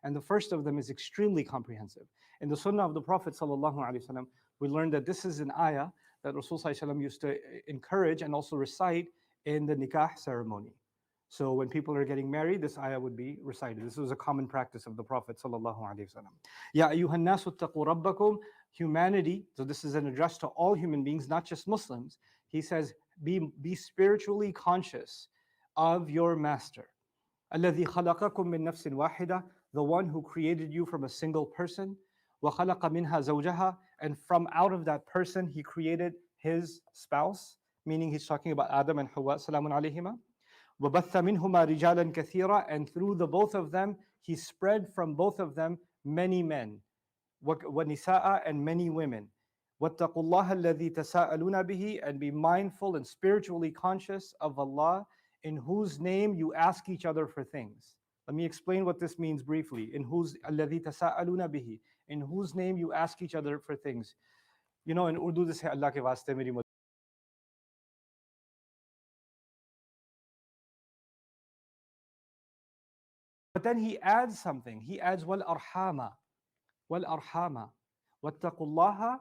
And the first of them is extremely comprehensive. In the Sunnah of the Prophet ﷺ, we learned that this is an ayah that Rasul ﷺ used to encourage and also recite in the nikah ceremony. So when people are getting married, this ayah would be recited. This was a common practice of the Prophet ﷺ. Ya ayyuhan nasu ttaqu rabbakum, humanity, so this is an address to all human beings, not just Muslims. He says, be spiritually conscious of your master. الَّذِي خَلَقَكُم مِّن نَفْسٍ وَاحِدَةٍ, the one who created you from a single person. وَخَلَقَ مِنْهَا زَوْجَهَا, and from out of that person he created his spouse, meaning he's talking about Adam and Hawa, salamun alayhima. وَبَثَّ مِنْهُمَا رِجَالًا كَثِيرًا, and through the both of them he spread from both of them many men. وَنِسَاءً, and many women. وَاتَّقُوا اللَّهَ الَّذِي تَسَاءَلُونَ بِهِ, and be mindful and spiritually conscious of Allah, in whose name you ask each other for things. Let me explain what this means briefly. In whose الَّذِي تَسَاءَلُونَ بِهِ, in whose name you ask each other for things. You know, in Urdu this hai, Allah ke waste meri. But then he adds something. He adds wal arhama, wattaqullaha,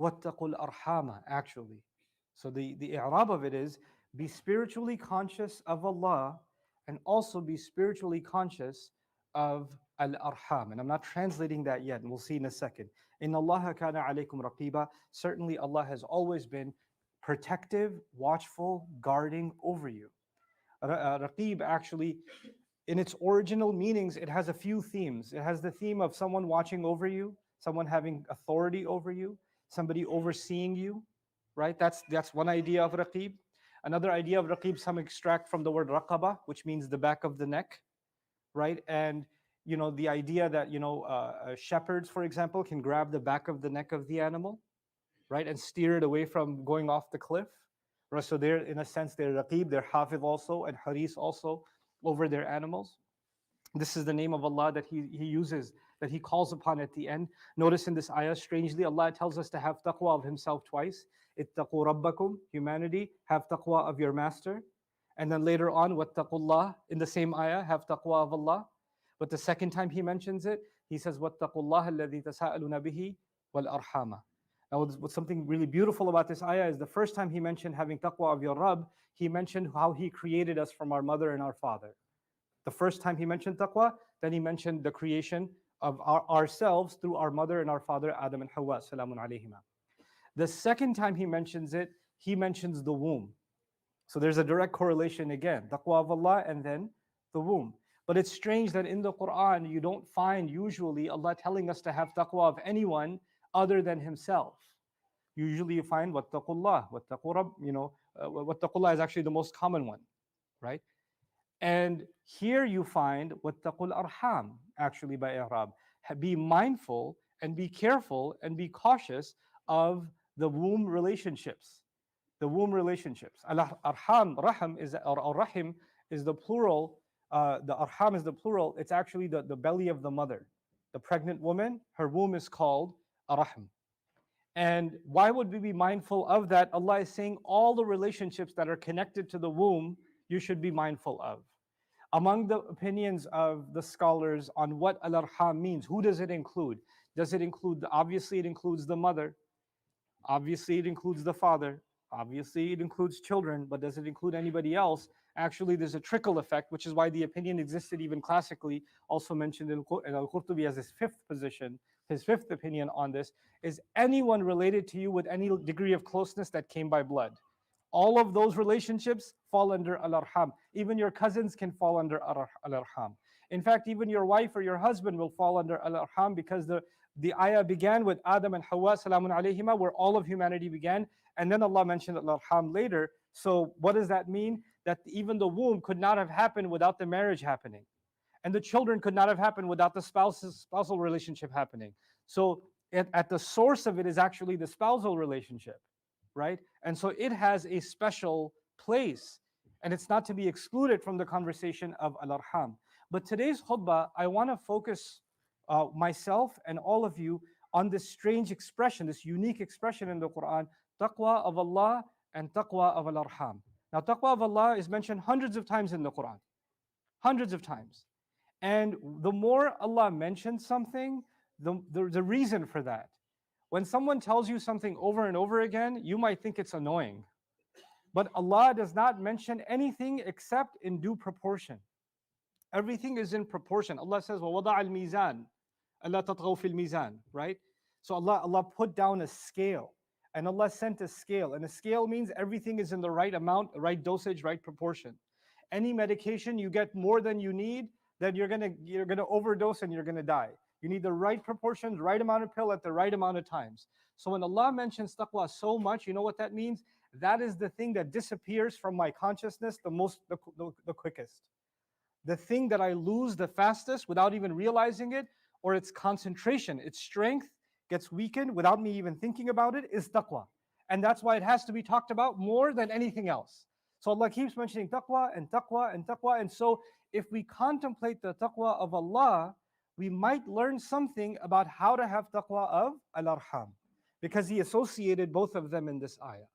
wattaqul arhama, actually. So the i'rab of it is, be spiritually conscious of Allah and also be spiritually conscious of al-arham. And I'm not translating that yet, and we'll see in a second. Inna Allāha kana alaykum raqiba, certainly Allah has always been protective, watchful, guarding over you. Raqib actually, in its original meanings, it has a few themes. It has the theme of someone watching over you, someone having authority over you, somebody overseeing you, right? That's one idea of raqib. Another idea of raqib, some extract from the word raqaba, which means the back of the neck, right? And you know, the idea that, you know, shepherds, for example, can grab the back of the neck of the animal, right, and steer it away from going off the cliff. Right? So they're, in a sense, they're raqib, they're hafiz also, and haris also, over their animals. This is the name of Allah that he uses, that he calls upon at the end. Notice in this ayah, strangely, Allah tells us to have taqwa of himself twice. Ittaqu rabbakum, humanity, have taqwa of your master. And then later on, wattaqullah, in the same ayah, have taqwa of Allah. But the second time he mentions it, he says, wattaqullah alladhi tasa'aluna bihi wal arhama. Now, what's something really beautiful about this ayah is the first time he mentioned having taqwa of your Rabb, he mentioned how he created us from our mother and our father. The first time he mentioned taqwa, then he mentioned the creation of ourselves through our mother and our father, Adam and Hawa, salamun alayhima. The second time he mentions it, he mentions the womb. So there's a direct correlation again, taqwa of Allah and then the womb. But it's strange that in the Quran, you don't find usually Allah telling us to have taqwa of anyone other than himself. Usually you find wattaqullah, wattaqu rabb, you know, wattaqullah is actually the most common one, right? And here you find wattaqul arham, actually by i'rab. Be mindful and be careful and be cautious of the womb relationships. The womb relationships. Arham, rahim is, or rahim is the plural. The arham is the plural. It's actually the belly of the mother. The pregnant woman, her womb is called arham. And why would we be mindful of that? Allah is saying all the relationships that are connected to the womb, you should be mindful of. Among the opinions of the scholars on what al-arham means, who does it include? Does it include, obviously it includes the mother, obviously it includes the father, obviously it includes children, but does it include anybody else? Actually, there's a trickle effect, which is why the opinion existed even classically, also mentioned in Al-Qurtubi as his fifth position, his fifth opinion on this, is anyone related to you with any degree of closeness that came by blood. All of those relationships fall under al-arham. Even your cousins can fall under al-arham. In fact, even your wife or your husband will fall under al-arham, because the ayah began with Adam and Hawa, salamun alayhima, where all of humanity began, and then Allah mentioned al-arham later. So what does that mean? That even the womb could not have happened without the marriage happening. And the children could not have happened without the spousal relationship happening. So at the source of it is actually the spousal relationship, right? And so it has a special place, and it's not to be excluded from the conversation of al-arham. But today's khutbah, I want to focus myself and all of you on this strange expression, this unique expression in the Quran, taqwa of Allah and taqwa of al-arham. Now, taqwa of Allah is mentioned hundreds of times in the Quran, hundreds of times. And the more Allah mentions something, the reason for that. When someone tells you something over and over again, you might think it's annoying. But Allah does not mention anything except in due proportion. Everything is in proportion. Allah says, وَوَضَعَ الْمِيزَانِ أَلَّا تَطْغَوْا فِي الْمِيزَانِ, right? So Allah put down a scale, and Allah sent a scale. And a scale means everything is in the right amount, right dosage, right proportion. Any medication you get more than you need, then you're gonna overdose and you're gonna die. You need the right proportions, right amount of pill at the right amount of times. So when Allah mentions taqwa so much, you know what that means? That is the thing that disappears from my consciousness the quickest. The thing that I lose the fastest without even realizing it, or its concentration, its strength gets weakened without me even thinking about it, is taqwa. And that's why it has to be talked about more than anything else. So Allah keeps mentioning taqwa and taqwa and taqwa. And so if we contemplate the taqwa of Allah, we might learn something about how to have taqwa of al-arham, because He associated both of them in this ayah.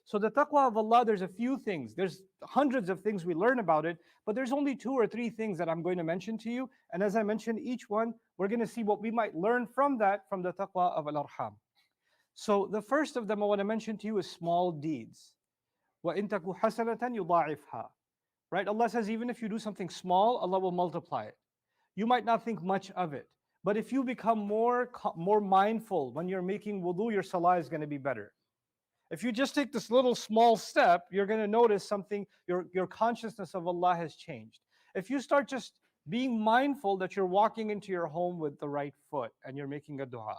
So the taqwa of Allah, there's a few things. There's hundreds of things we learn about it, but there's only 2 or 3 things that I'm going to mention to you. And as I mentioned each one, we're going to see what we might learn from that, from the taqwa of al-arham. So the first of them I want to mention to you is small deeds. وَإِن تَكُ حَسَنَةً يُضَاعِفْهَا. Right? Allah says even if you do something small, Allah will multiply it. You might not think much of it, but if you become more mindful when you're making wudu, your salah is going to be better. If you just take this little small step, you're going to notice something, your consciousness of Allah has changed. If you start just being mindful that you're walking into your home with the right foot and you're making a dua.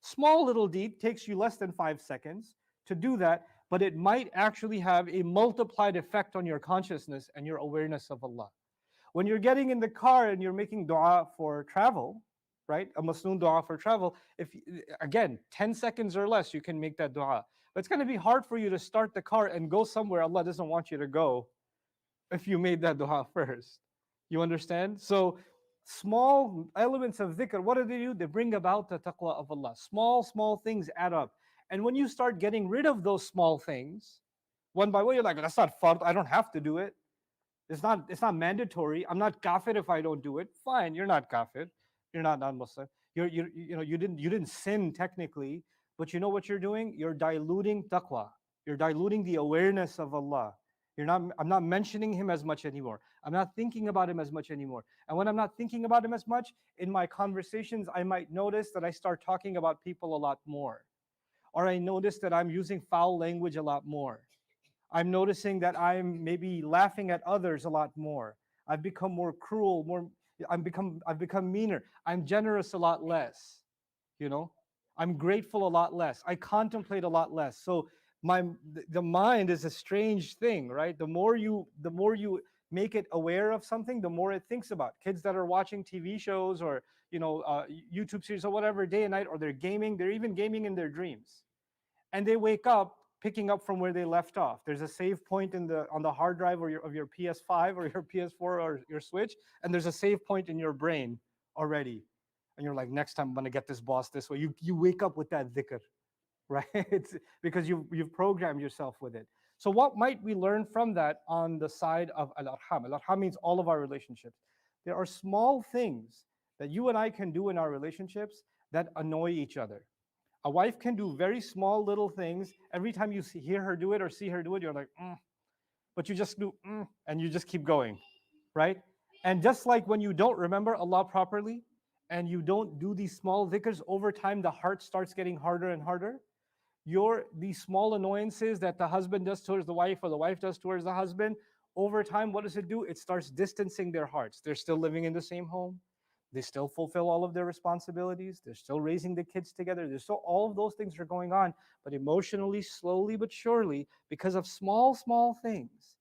Small little deed, takes you less than 5 seconds to do that, but it might actually have a multiplied effect on your consciousness and your awareness of Allah. When you're getting in the car and you're making dua for travel, right? A masnoon dua for travel, if again, 10 seconds or less, you can make that dua. But it's going to be hard for you to start the car and go somewhere Allah doesn't want you to go if you made that dua first. You understand? So small elements of dhikr, what do? They bring about the taqwa of Allah. Small things add up. And when you start getting rid of those small things, one by one, you're like, that's not fard, I don't have to do it. It's not mandatory. I'm not kafir if I don't do it. Fine, you're not kafir. You're not non-Muslim. You didn't sin technically, but you know what you're doing? You're diluting taqwa. You're diluting the awareness of Allah. I'm not mentioning Him as much anymore. I'm not thinking about Him as much anymore. And when I'm not thinking about Him as much, in my conversations, I might notice that I start talking about people a lot more. Or I notice that I'm using foul language a lot more. I'm noticing that I'm maybe laughing at others a lot more. I've become more cruel, I've become meaner. I'm generous a lot less. I'm grateful a lot less. I contemplate a lot less. So the mind is a strange thing, right? The more you make it aware of something, the more it thinks about. Kids that are watching TV shows or YouTube series or whatever day and night, or they're gaming, they're even gaming in their dreams. And they wake up picking up from where they left off. There's a save point on the hard drive of your PS5 or your PS4 or your Switch, and there's a save point in your brain already. And you're like, next time I'm gonna get this boss this way. You wake up with that dhikr, right? It's because you've programmed yourself with it. So what might we learn from that on the side of al-arham? Al-arham means all of our relationships. There are small things that you and I can do in our relationships that annoy each other. A wife can do very small little things. Every time you hear her do it or see her do it, you're like, but you just do, and you just keep going, right? And just like when you don't remember Allah properly and you don't do these small dhikrs, over time the heart starts getting harder and harder. These small annoyances that the husband does towards the wife or the wife does towards the husband, over time, what does it do? It starts distancing their hearts. They're still living in the same home. They still fulfill all of their responsibilities. They're still raising the kids together. There's still all of those things are going on, but emotionally, slowly but surely, because of small things.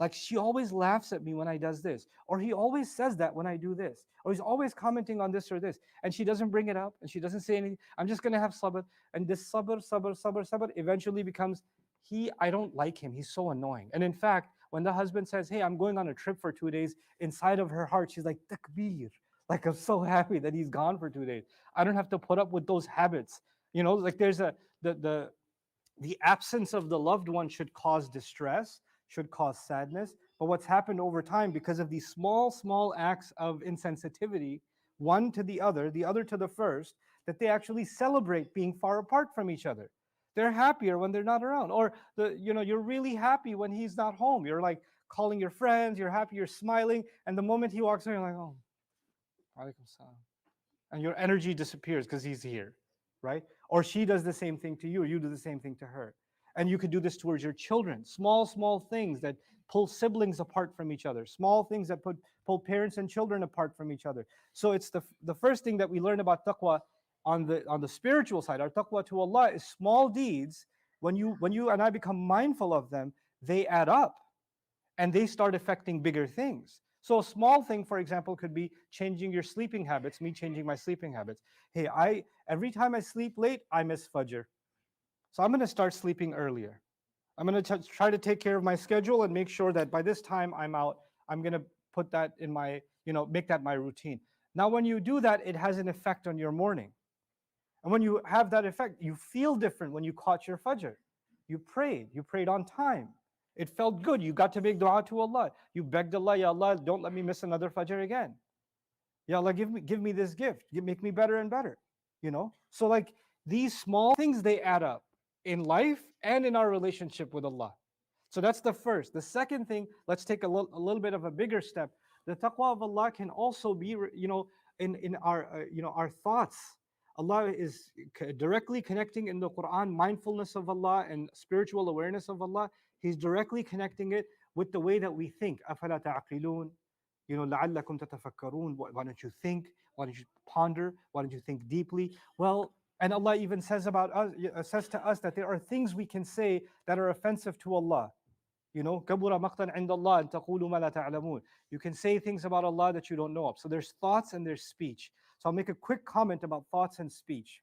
Like she always laughs at me when I does this, or he always says that when I do this, or he's always commenting on this or this, and she doesn't bring it up, and she doesn't say anything. I'm just going to have sabr, and this sabr eventually becomes, I don't like him. He's so annoying. And in fact, when the husband says, hey, I'm going on a trip for 2 days, inside of her heart, she's like, takbir. Like, I'm so happy that he's gone for 2 days. I don't have to put up with those habits. Like there's the absence of the loved one should cause distress, should cause sadness, But what's happened over time, because of these small, small acts of insensitivity, one to the other to the first, that they actually celebrate being far apart from each other. They're happier when they're not around. Or you're really happy when he's not home. You're like calling your friends, you're happy, you're smiling, and the moment he walks in, you're like, oh, alaikum salam. And your energy disappears because he's here, right? Or she does the same thing to you, or you do the same thing to her. And you could do this towards your children. Small, small things that pull siblings apart from each other. Small things that pull parents and children apart from each other. So it's the first thing that we learn about taqwa on the spiritual side. Our taqwa to Allah is small deeds. When you and I become mindful of them, they add up and they start affecting bigger things. So a small thing, for example, could be changing your sleeping habits, me changing my sleeping habits. Hey, every time I sleep late, I miss Fajr. So I'm going to start sleeping earlier. I'm going to try to take care of my schedule and make sure that by this time I'm out. I'm going to put that in my, make that my routine. Now, when you do that, it has an effect on your morning. And when you have that effect, you feel different when you caught your Fajr. You prayed on time. It felt good. You got to make dua to Allah. You begged Allah, Ya Allah, don't let me miss another Fajr again. Ya Allah, give me this gift. Make me better and better. So like these small things, they add up in life and in our relationship with Allah. So that's the first. The second thing, let's take a little bit of a bigger step. The taqwa of Allah can also be, in our, our thoughts. Allah is directly connecting in the Quran mindfulness of Allah and spiritual awareness of Allah. He's directly connecting it with the way that we think. أَفَلَا تَعْقِلُونَ لَعَلَّكُمْ تَتَفَكَّرُونَ. Why don't you think? Why don't you ponder? Why don't you think deeply? Well, and Allah even says to us that there are things we can say that are offensive to Allah. كَبُرَ مَقْتًا عِنْدَ اللَّهِ أَن تَقُولُوا مَا لَا تَعْلَمُونَ. You can say things about Allah that you don't know of. So there's thoughts and there's speech. So I'll make a quick comment about thoughts and speech.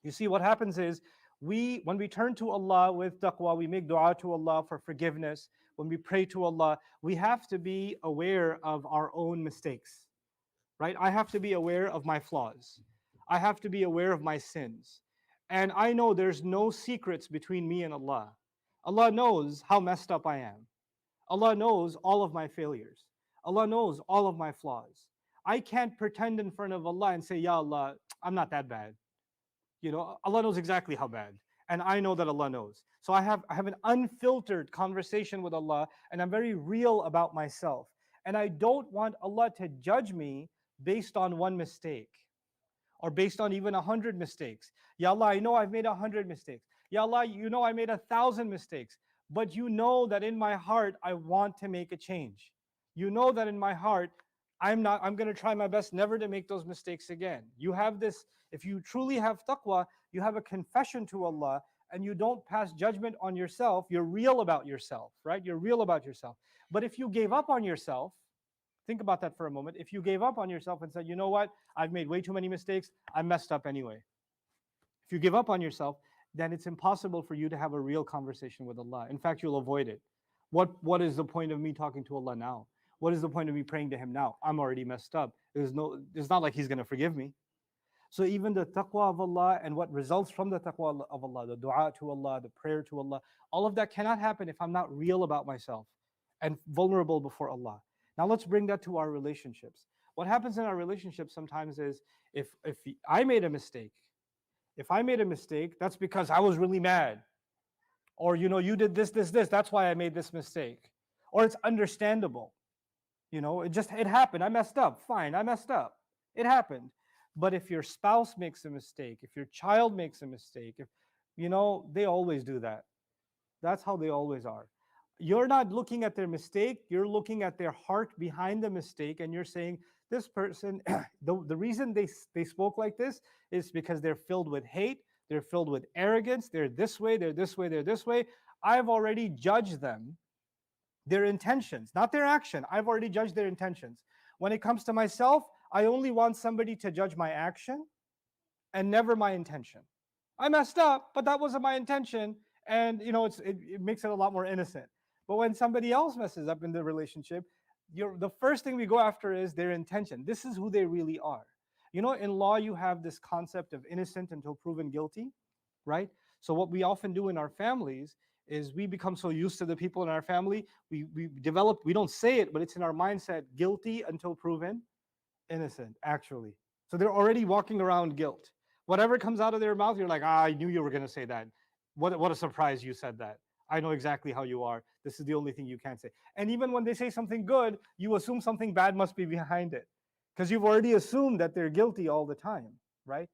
You see, what happens is, when we turn to Allah with taqwa, we make dua to Allah for forgiveness. When we pray to Allah, we have to be aware of our own mistakes, right? I have to be aware of my flaws. I have to be aware of my sins. And I know there's no secrets between me and Allah. Allah knows how messed up I am. Allah knows all of my failures. Allah knows all of my flaws. I can't pretend in front of Allah and say, Ya Allah, I'm not that bad. Allah knows exactly how bad. And I know that Allah knows. So I have an unfiltered conversation with Allah, and I'm very real about myself. And I don't want Allah to judge me based on one mistake, or based on even 100 mistakes. Ya Allah, I know I've made 100 mistakes. Ya Allah, I made 1,000 mistakes. But you know that in my heart, I want to make a change. You know that in my heart, I'm going to try my best never to make those mistakes again. You have this, if you truly have taqwa, you have a confession to Allah, and you don't pass judgment on yourself. You're real about yourself, right? You're real about yourself. But if you gave up on yourself, think about that for a moment. If you gave up on yourself and said, you know what, I've made way too many mistakes, I messed up anyway. If you give up on yourself, then it's impossible for you to have a real conversation with Allah. In fact, you'll avoid it. What is the point of me talking to Allah now? What is the point of me praying to Him now? I'm already messed up. It's not like He's going to forgive me. So even the taqwa of Allah and what results from the taqwa of Allah, the dua to Allah, the prayer to Allah, all of that cannot happen if I'm not real about myself and vulnerable before Allah. Now let's bring that to our relationships. What happens in our relationships sometimes is, if I made a mistake, that's because I was really mad. Or, you did this, that's why I made this mistake. Or it's understandable. It happened. I messed up. Fine, I messed up. It happened. But if your spouse makes a mistake, if your child makes a mistake, they always do that. That's how they always are. You're not looking at their mistake, you're looking at their heart behind the mistake, and you're saying, this person, the reason they spoke like this is because they're filled with hate, they're filled with arrogance, they're this way, they're this way, they're this way. I've already judged them, their intentions, not their action. I've already judged their intentions. When it comes to myself, I only want somebody to judge my action and never my intention. I messed up, but that wasn't my intention, and it makes it a lot more innocent. But when somebody else messes up in the relationship, the first thing we go after is their intention. This is who they really are. In law, you have this concept of innocent until proven guilty, right? So what we often do in our families is we become so used to the people in our family, we develop, we don't say it, but it's in our mindset, guilty until proven innocent, actually. So they're already walking around guilt. Whatever comes out of their mouth, you're like, I knew you were going to say that. What a surprise you said that. I know exactly how you are. This is the only thing you can't say. And even when they say something good, you assume something bad must be behind it, because you've already assumed that they're guilty all the time, right?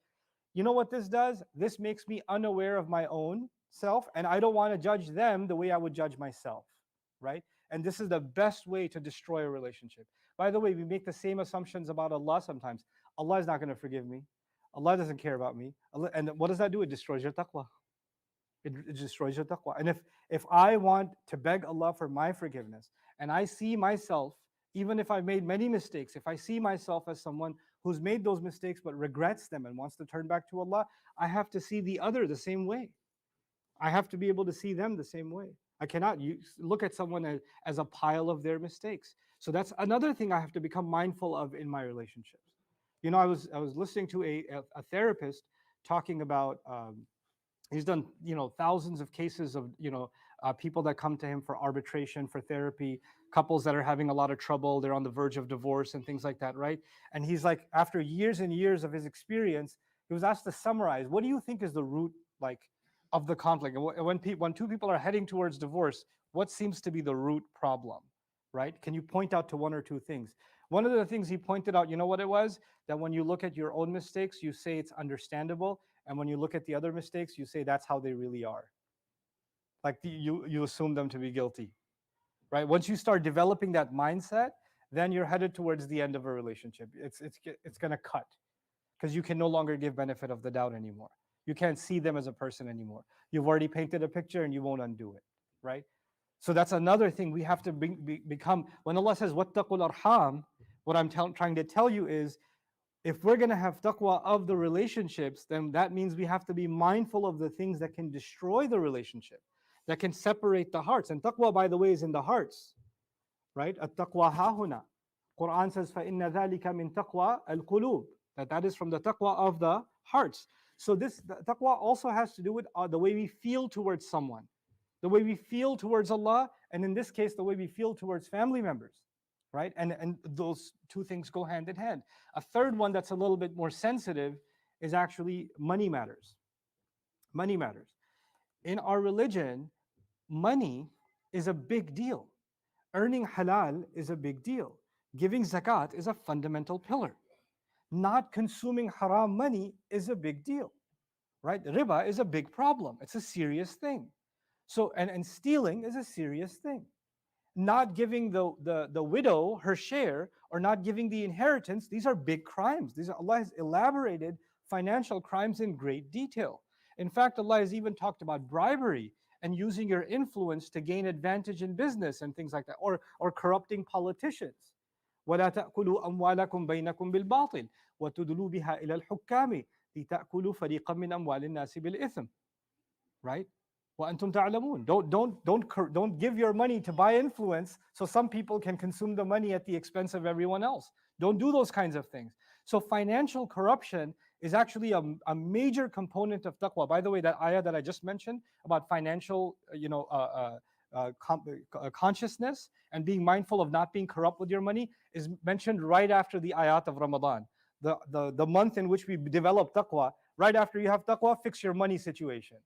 You know what this does? This makes me unaware of my own self, and I don't want to judge them the way I would judge myself, right? And this is the best way to destroy a relationship. By the way, we make the same assumptions about Allah sometimes. Allah is not going to forgive me. Allah doesn't care about me. And what does that do? It destroys your taqwa. It destroys your taqwa. And if I want to beg Allah for my forgiveness, and I see myself, even if I've made many mistakes, if I see myself as someone who's made those mistakes but regrets them and wants to turn back to Allah, I have to see the other the same way. I have to be able to see them the same way. I cannot look at someone as a pile of their mistakes. So that's another thing I have to become mindful of in my relationships. You know, I was listening to a therapist talking about, he's done, you know, thousands of cases of, you know, people that come to him for arbitration, for therapy, couples that are having a lot of trouble, they're on the verge of divorce and things like that, right? And he's like, after years and years of his experience, he was asked to summarize, what do you think is the root, like, of the conflict? And when two people are heading towards divorce, what seems to be the root problem, right? Can you point out to one or two things? One of the things he pointed out, you know what it was? That when you look at your own mistakes, you say it's understandable. And when you look at the other mistakes, you say that's how they really are. Like you assume them to be guilty, right? Once you start developing that mindset, then you're headed towards the end of a relationship. It's going to cut, because you can no longer give benefit of the doubt anymore. You can't see them as a person anymore. You've already painted a picture and you won't undo it, right? So that's another thing we have to become. When Allah says, وَاتَّقُوا الْأَرْحَامِ, what I'm trying to tell you is, if we're going to have taqwa of the relationships, then that means we have to be mindful of the things that can destroy the relationship, that can separate the hearts. And taqwa, by the way, is in the hearts, right? At-taqwa hahuna. Quran says, فَإِنَّ ذَلِكَ مِن تَقْوَى الْقُلُوبِ, that is from the taqwa of the hearts. So the taqwa also has to do with the way we feel towards someone, the way we feel towards Allah, and in this case, the way we feel towards family members, right? And those two things go hand in hand. A third one that's a little bit more sensitive is actually money matters. Money matters. In our religion, money is a big deal. Earning halal is a big deal. Giving zakat is a fundamental pillar. Not consuming haram money is a big deal, right? Riba is a big problem. It's a serious thing. So, and stealing is a serious thing. Not giving the widow her share, or not giving the inheritance, these are big crimes. Allah has elaborated financial crimes in great detail. In fact, Allah has even talked about bribery and using your influence to gain advantage in business and things like that, or corrupting politicians. وَلَا تَأْكُلُوا أَمْوَالَكُمْ بَيْنَكُمْ بِالْبَاطِلِ وَتُدْلُوا بِهَا إِلَى الْحُكَّامِ لِتَأْكُلُوا فَرِيقًا مِنْ أَمْوَالِ النَّاسِ بِالْإِثْمِ. Right? وَأَنْتُمْ تَعْلَمُونَ. Don't give your money to buy influence so some people can consume the money at the expense of everyone else. Don't do those kinds of things. So financial corruption is actually a major component of taqwa. By the way, that ayah that I just mentioned about financial, consciousness and being mindful of not being corrupt with your money is mentioned right after the ayat of Ramadan. The month in which we develop taqwa, right after you have taqwa, fix your money situation.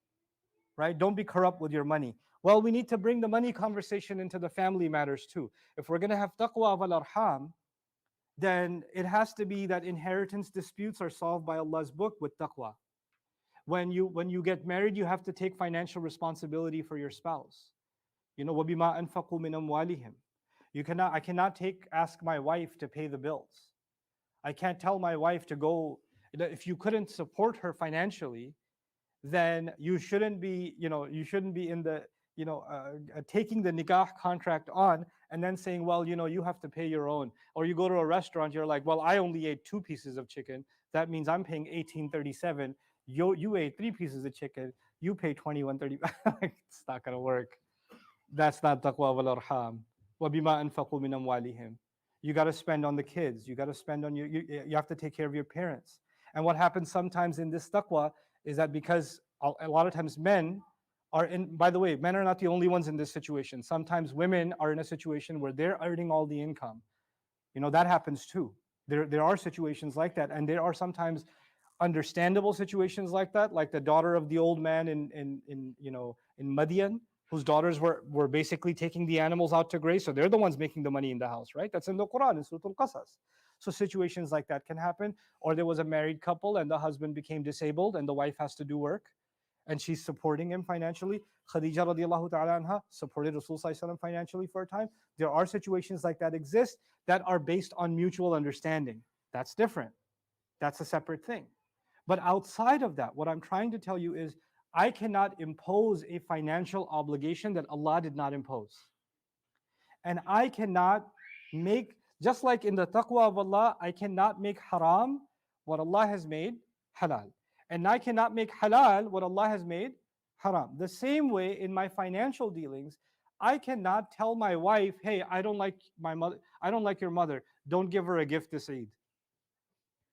Right? Don't be corrupt with your money. Well, we need to bring the money conversation into the family matters too. If we're going to have taqwa of al-arham, then it has to be that inheritance disputes are solved by Allah's book with taqwa. When you get married, you have to take financial responsibility for your spouse. You know, وَبِمَا أَنفَقُوا مِنْ أَمْوَالِهِمْ. I cannot ask my wife to pay the bills. I can't tell my wife to go. If you couldn't support her financially, then you shouldn't be in the, taking the nikah contract on and then saying, well, you have to pay your own. Or you go to a restaurant, you're like, well, I only ate 2 pieces of chicken. That means I'm paying $18.37. You ate 3 pieces of chicken. You pay $21.30. It's not going to work. That's not taqwa wal arham. وَبِمَا أَنفَقُوا مِنْ أَمْوَالِهِمْ. You got to spend on the kids. You got to spend on you have to take care of your parents. And what happens sometimes in this taqwa is that because a lot of times men are in, by the way, men are not the only ones in this situation. Sometimes women are in a situation where they're earning all the income. That happens too. There are situations like that, and there are sometimes understandable situations like that, like the daughter of the old man in Madian, whose daughters were basically taking the animals out to graze, so they're the ones making the money in the house, right? That's in the Quran, in Surah Al-Qasas. So situations like that can happen. Or there was a married couple and the husband became disabled and the wife has to do work and she's supporting him financially. Khadija radiallahu ta'ala anha supported Rasul sallallahu alaihi wasallam financially for a time. There are situations like that exist that are based on mutual understanding. That's different. That's a separate thing. But outside of that, what I'm trying to tell you is I cannot impose a financial obligation that Allah did not impose. And I cannot make, just like in the taqwa of Allah, I cannot make haram what Allah has made halal. And I cannot make halal what Allah has made haram. The same way in my financial dealings, I cannot tell my wife, hey, I don't like my mother, I don't like your mother, don't give her a gift this Eid.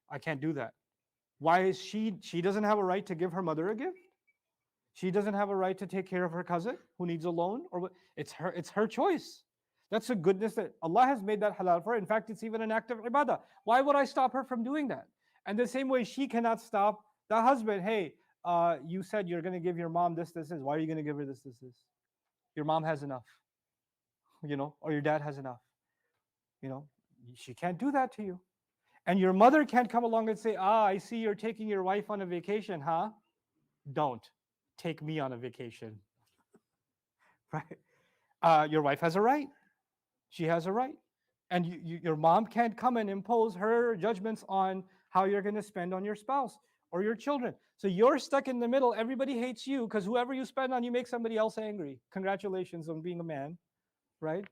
I can't do that. Why is she doesn't have a right to give her mother a gift? She doesn't have a right to take care of her cousin who needs a loan? Or it's her choice. That's a goodness that Allah has made that halal for her. In fact, it's even an act of ibadah. Why would I stop her from doing that? And the same way she cannot stop the husband. Hey, you said you're going to give your mom this. Why are you going to give her this? Your mom has enough, or your dad has enough. She can't do that to you. And your mother can't come along and say, I see you're taking your wife on a vacation, huh? Don't. Take me on a vacation. Right? Your wife has a right. She has a right. And your mom can't come and impose her judgments on how you're going to spend on your spouse or your children. So you're stuck in the middle. Everybody hates you because whoever you spend on, you make somebody else angry. Congratulations on being a man, right?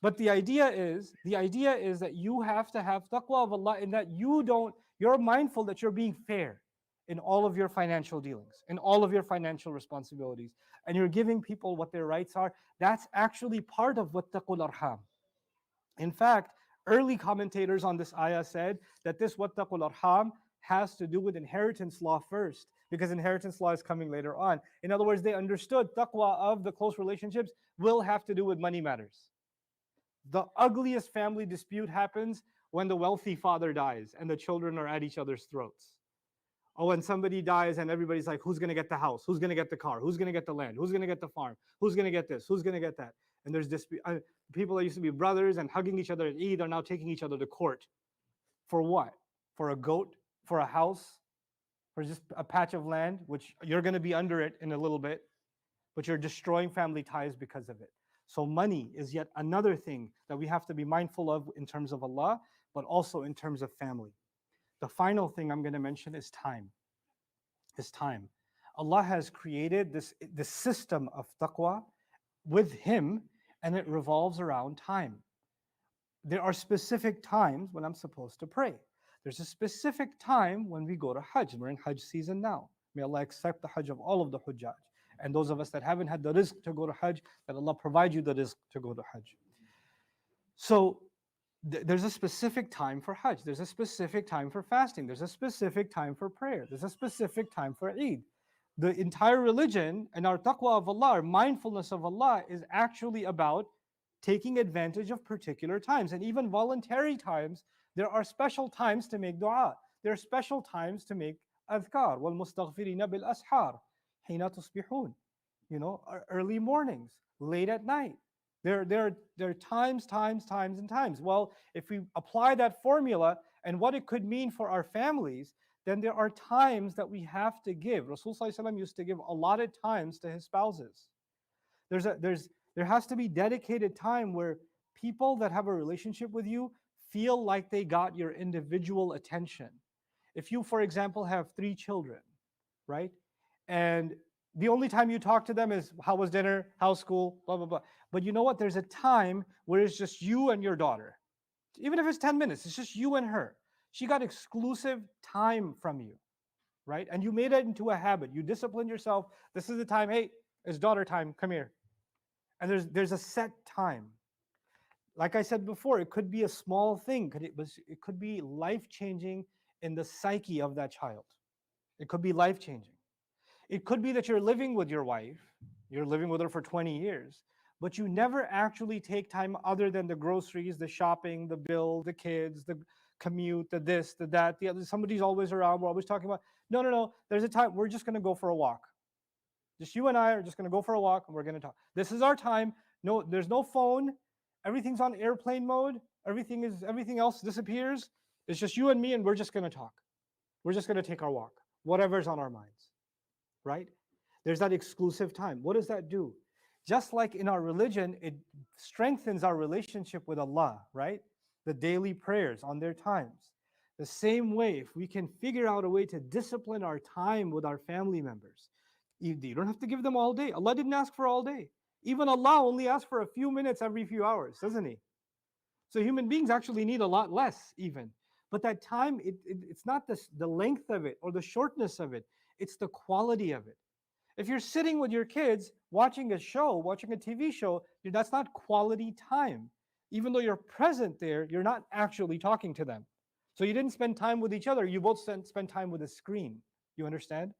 But the idea is that you have to have taqwa of Allah in that you're mindful that you're being fair in all of your financial dealings, in all of your financial responsibilities, and you're giving people what their rights are. That's actually part of wattaqul arham. In fact, early commentators on this ayah said that this wattaqul arham has to do with inheritance law first, because inheritance law is coming later on. In other words, they understood taqwa of the close relationships will have to do with money matters. The ugliest family dispute happens when the wealthy father dies and the children are at each other's throats. Or when somebody dies and everybody's like, who's going to get the house? Who's going to get the car? Who's going to get the land? Who's going to get the farm? Who's going to get this? Who's going to get that? And there's dispute. People that used to be brothers and hugging each other at Eid are now taking each other to court. For what? For a goat? For a house? For just a patch of land, which you're going to be under it in a little bit, but you're destroying family ties because of it. So money is yet another thing that we have to be mindful of in terms of Allah, but also in terms of family. The final thing I'm going to mention is time. Time. Allah has created this system of taqwa with Him, and it revolves around time. There are specific times when I'm supposed to pray. There's a specific time when we go to Hajj. We're in Hajj season now. May Allah accept the Hajj of all of the Hujjaj. And those of us that haven't had the rizq to go to Hajj, that Allah provide you the rizq to go to Hajj. So there's a specific time for Hajj. There's a specific time for fasting. There's a specific time for prayer. There's a specific time for Eid. The entire religion and our taqwa of Allah, our mindfulness of Allah, is actually about taking advantage of particular times. And even voluntary times, there are special times to make dua. There are special times to make adhkar. وَالْمُسْتَغْفِرِينَ بِالْأَسْحَارِ حِينَ تُصْبِحُونَ. Early mornings, late at night. There are times, and times. Well, if we apply that formula and what it could mean for our families, then there are times that we have to give. Rasul sallallahu alaihi wasallam used to give allotted times to his spouses. There has to be dedicated time where people that have a relationship with you feel like they got your individual attention. If you, for example, have 3 children, right? And the only time you talk to them is, how was dinner, how's school, blah, blah, blah. But you know what? There's a time where it's just you and your daughter. Even if it's 10 minutes, it's just you and her. She got exclusive time from you, right? And you made it into a habit. You disciplined yourself. This is the time, hey, it's daughter time, come here. And there's a set time. Like I said before, it could be a small thing. It could be life-changing in the psyche of that child. It could be life-changing. It could be that you're living with your wife, you're living with her for 20 years, but you never actually take time other than the groceries, the shopping, the bill, the kids, the commute, the this, the that, the other. Somebody's always around, we're always talking about, no, there's a time, we're just gonna go for a walk. Just you and I are just gonna go for a walk and we're gonna talk. This is our time. No, there's no phone. Everything's on airplane mode. Everything else disappears. It's just you and me and we're just gonna talk. We're just gonna take our walk. Whatever's on our minds, right? There's that exclusive time. What does that do? Just like in our religion, it strengthens our relationship with Allah, right? The daily prayers on their times. The same way, if we can figure out a way to discipline our time with our family members, you don't have to give them all day. Allah didn't ask for all day. Even Allah only asked for a few minutes every few hours, doesn't He? So human beings actually need a lot less even. But that time, it's not the length of it or the shortness of it. It's the quality of it. If you're sitting with your kids watching a show, watching a TV show, that's not quality time. Even though you're present there, you're not actually talking to them. So you didn't spend time with each other. You both spend time with a screen. You understand?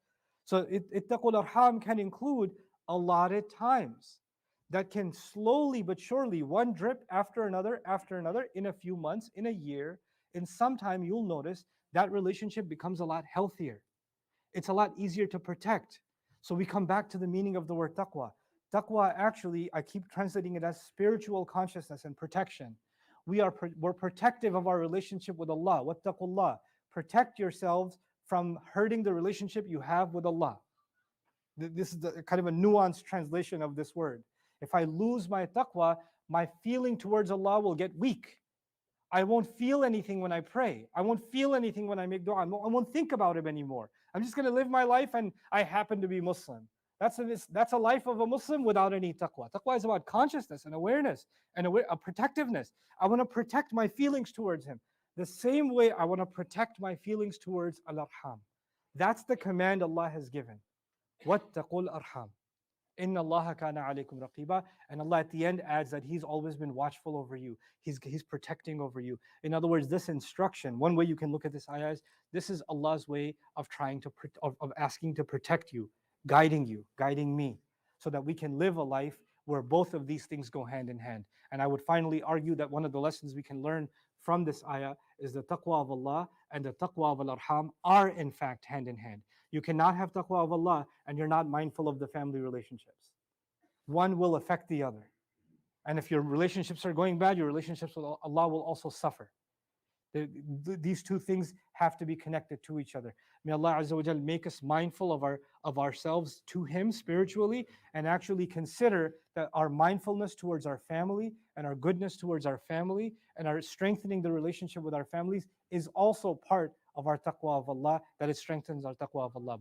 So ittaqul arham can include allotted times that can slowly but surely, one drip after another, in a few months, in a year, in some time, you'll notice that relationship becomes a lot healthier. It's a lot easier to protect. So we come back to the meaning of the word taqwa. Taqwa, actually, I keep translating it as spiritual consciousness and protection. We're protective of our relationship with Allah. Wattaqullah. Protect yourselves from hurting the relationship you have with Allah. This is kind of a nuanced translation of this word. If I lose my taqwa, my feeling towards Allah will get weak. I won't feel anything when I pray. I won't feel anything when I make dua. I won't think about Him anymore. I'm just going to live my life and I happen to be Muslim. That's a life of a Muslim without any taqwa. Taqwa is about consciousness and awareness and a protectiveness. I want to protect my feelings towards Him. The same way I want to protect my feelings towards al-arham. That's the command Allah has given. وَاتَّقُوا الْأَرْحَامَ إِنَّ اللَّهَ كَانَ عَلَيْكُمْ رَقِيبًا. And Allah at the end adds that He's always been watchful over you. He's protecting over you. In other words, this instruction, one way you can look at this ayah is, this is Allah's way of trying to, of asking to protect you, guiding me, so that we can live a life where both of these things go hand in hand. And I would finally argue that one of the lessons we can learn from this ayah is the taqwa of Allah and the taqwa of al-arham are in fact hand in hand. You cannot have taqwa of Allah and you're not mindful of the family relationships. One will affect the other. And if your relationships are going bad, your relationships with Allah will also suffer. These two things have to be connected to each other. May Allah Azza wa Jal make us mindful of ourselves to Him spiritually, and actually consider that our mindfulness towards our family and our goodness towards our family and our strengthening the relationship with our families is also part of our taqwa of Allah, that it strengthens our taqwa of Allah.